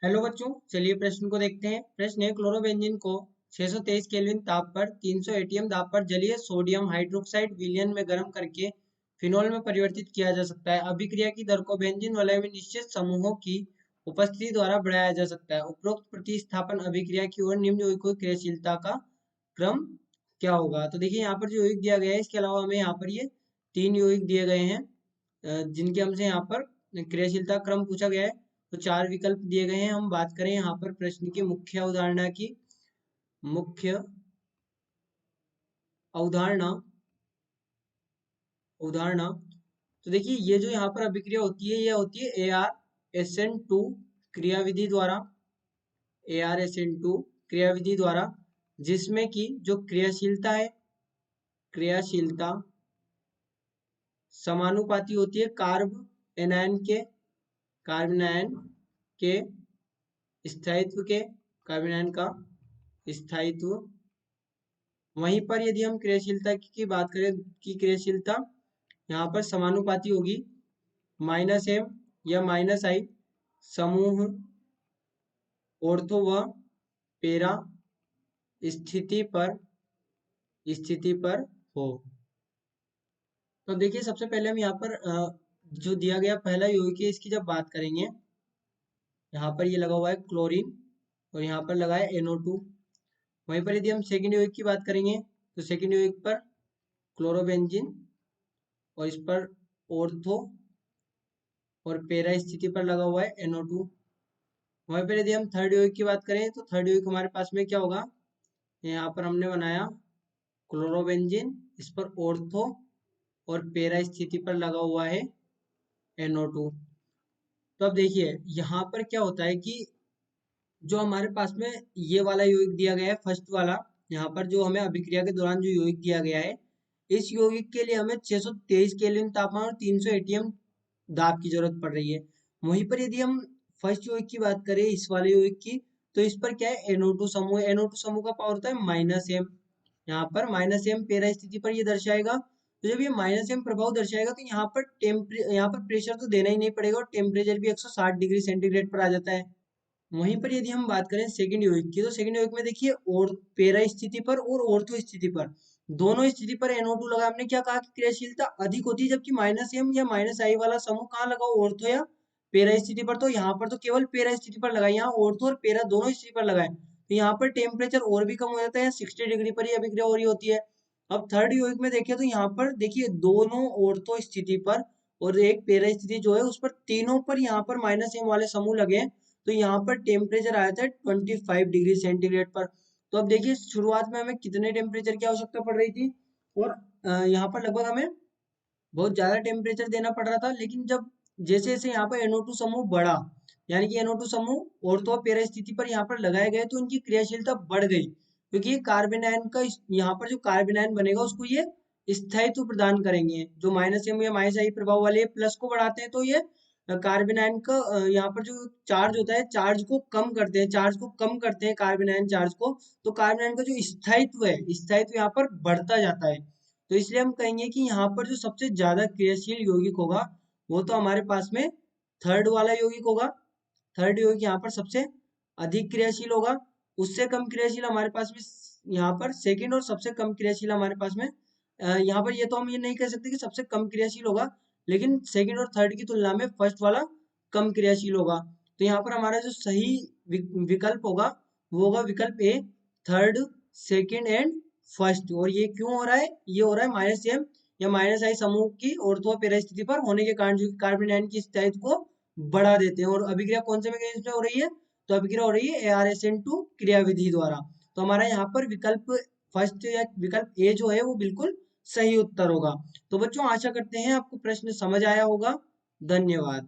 Hello बच्चों, चलिए प्रश्न को देखते हैं। प्रश्न है, क्लोरोबेंजीन को 623 केल्विन ताप पर 300 एटीएम दाब पर जलीय सोडियम हाइड्रोक्साइड विलयन में गर्म करके फिनॉल में परिवर्तित किया जा सकता है। अभिक्रिया की दर को बेंजीन वलय में निश्चित समूहों की उपस्थिति द्वारा बढ़ाया जा सकता है। उपरोक्त प्रतिस्थापन अभिक्रिया की ओर निम्न यौगिकों की क्रियाशीलता का क्रम क्या होगा? तो देखिए यहाँ पर जो यौगिक दिया गया है, इसके अलावा हमें यहाँ पर ये 3 यौगिक दिए गए हैं जिनके हमसे यहाँ पर क्रियाशीलता क्रम पूछा गया है। तो 4 विकल्प दिए गए हैं। हम बात करें यहाँ पर प्रश्न की मुख्य अवधारणा की। मुख्य अवधारणा अवधारणा तो देखिए, ये जो यहाँ पर अभिक्रिया होती है, ये होती है AR-SN2 क्रियाविधि द्वारा। AR-SN2 क्रियाविधि द्वारा, जिसमें कि जो क्रियाशीलता समानुपाती होती है कार्बनायन के स्थायित्व के। कार्बनायन का स्थायित्व। वहीं पर यदि हम क्रियाशीलता की बात करें कि क्रियाशीलता यहाँ पर समानुपाती होगी -m या -i समूह ऑर्थो व पेरा स्थिति पर हो। तो देखिए, सबसे पहले हम यहाँ पर जो दिया गया पहला यौगिक है, इसकी जब बात करेंगे, यहाँ पर ये लगा हुआ है क्लोरीन और यहाँ पर लगा है NO2। वहीं पर यदि हम सेकेंड यौगिक की बात करेंगे, तो सेकेंड यौगिक पर क्लोरोबेंजीन और इस पर ऑर्थो और पेरा स्थिति पर लगा हुआ है NO2। वहीं पर यदि हम थर्ड यौगिक की बात करें, तो थर्ड यौगिक हमारे पास में क्या होगा? यहाँ पर हमने बनाया क्लोरोबेंजीन, इस पर ऑर्थो और पेरा स्थिति पर लगा हुआ है NO2। तो अब देखिए यहाँ पर क्या होता है कि जो हमारे पास में ये वाला यौगिक दिया गया है, फर्स्ट वाला, यहाँ पर जो हमें अभिक्रिया के दौरान जो यौगिक दिया गया है, इस यौगिक के लिए हमें 623 केल्विन तापमान और 300 एटीएम दाब की जरूरत पड़ रही है। वहीं पर यदि हम फर्स्ट यौगिक की बात करें, इस वाले यौगिक की, तो इस पर क्या है? NO2 समूह। NO2 समूह का पावर होता है -m। यहाँ पर -m पेरा स्थिति पर ये दर्शाएगा। तो जब ये -m प्रभाव दर्शाएगा, तो यहाँ पर प्रेशर तो देना ही नहीं पड़ेगा और टेम्परेचर भी 160 डिग्री सेंटीग्रेड पर आ जाता है। वहीं पर यदि हम बात करें सेकंड यौगिक की, तो सेकंड यौगिक में देखिए, और पेरा स्थिति पर और ऑर्थो स्थिति पर, दोनों स्थिति पर NO2 लगा। हमने क्या कहा कि क्रियाशीलता अधिक होती है, जबकि -m या -i वाला समूह कहाँ लगा? ऑर्थो या पेरा स्थिति पर। तो यहाँ पर तो केवल पेरा स्थिति पर लगाए, यहाँ ऑर्थो और पेरा दोनों स्थिति पर लगाए, तो यहाँ पर टेम्परेचर और भी कम हो जाता है, 60 डिग्री पर ही अभिक्रिया हो रही होती है। अब थर्ड यौगिक में देखिए, तो यहाँ पर देखिए, दोनों ऑर्थो स्थिति पर और एक पेरा स्थिति जो है उस पर, तीनों पर यहाँ पर -m वाले समूह लगे हैं। तो यहाँ पर टेम्परेचर आया था 25 डिग्री सेंटीग्रेड पर। तो अब देखिए, शुरुआत में हमें कितने टेम्परेचर की आवश्यकता पड़ रही थी, और यहाँ पर लगभग हमें बहुत ज्यादा टेम्परेचर देना पड़ रहा था। लेकिन जब जैसे जैसे यहाँ पर NO2 समूह बढ़ा, यानी कि NO2 समूह ऑर्थो पेरा स्थिति पर यहाँ पर लगाए गए, तो उनकी क्रियाशीलता बढ़ गई, क्योंकि ये कार्बेनायन का यहाँ पर जो कार्बेनायन बनेगा उसको ये स्थायित्व प्रदान करेंगे। जो -m या -i प्रभाव वाले प्लस को बढ़ाते हैं, तो ये कार्बेनायन का यहाँ पर जो चार्ज होता है, चार्ज को कम करते हैं कार्बेनायन चार्ज को। तो कार्बेनायन का जो स्थायित्व है, स्थायित्व यहाँ पर बढ़ता जाता है। तो इसलिए हम कहेंगे कि यहाँ पर जो सबसे ज्यादा क्रियाशील यौगिक होगा, वो तो हमारे पास में थर्ड वाला यौगिक होगा। थर्ड यौगिक यहाँ पर सबसे अधिक क्रियाशील होगा। उससे कम क्रियाशील हमारे पास में यहाँ पर सेकंड, और सबसे कम क्रियाशील हमारे पास में यहाँ पर, ये तो हम ये नहीं कह सकते कि सबसे कम क्रियाशील होगा, लेकिन सेकंड और थर्ड की तुलना में फर्स्ट वाला कम क्रियाशील होगा। तो यहाँ पर हमारा जो सही विकल्प होगा, वो होगा विकल्प ए, थर्ड, सेकंड एंड फर्स्ट। और ये क्यों हो रहा है? ये हो रहा है -m या -i समूह की ऑर्थो पेरा स्थिति पर होने के कारण, जो कार्बन की स्थायित्व को बढ़ा देते हैं। और अभिक्रिया कौन से मैकेनिज्म से हो रही है? तो अभिक्रिया हो रही है AR-SN2 क्रियाविधि द्वारा। तो हमारा यहाँ पर विकल्प फर्स्ट या विकल्प ए जो है वो बिल्कुल सही उत्तर होगा। तो बच्चों, आशा करते हैं आपको प्रश्न समझ आया होगा। धन्यवाद।